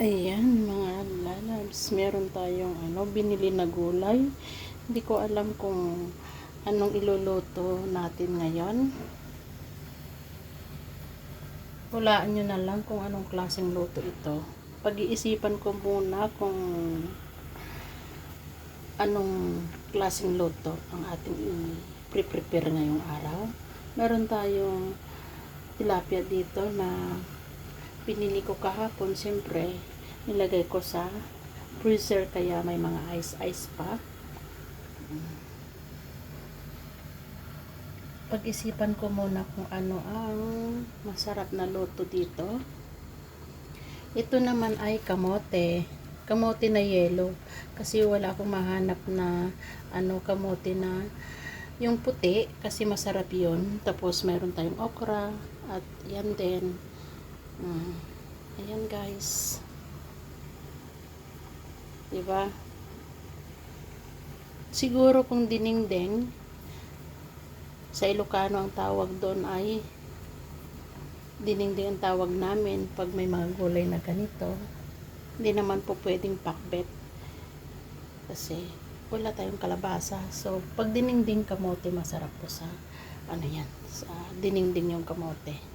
Ayan mga lalabs, meron tayong binili na gulay. Hindi ko alam kung anong iluluto natin ngayon. Hulaan nyo na lang kung anong klaseng luto ito. Pag-iisipan ko muna kung anong klaseng luto ang ating i-prepare ngayong araw. Meron tayong tilapia dito na pinili ko kahapon. Siyempre, nilagay ko sa freezer kaya may mga ice pa. Pag-isipan ko muna kung ano ang masarap na luto dito. Ito naman ay kamote. Kamote na yellow. Kasi wala akong mahanap na kamote na yung puti. Kasi masarap yun. Tapos meron tayong okra. At yan din. Ayan guys. Diba? Siguro kung dinengdeng, sa Ilocano ang tawag doon ay dinengdeng ang tawag namin pag may mga gulay na ganito. Hindi naman po pwedeng pakbet kasi wala tayong kalabasa. So pag dinengdeng kamote, masarap po sa sa dinengdeng yung kamote.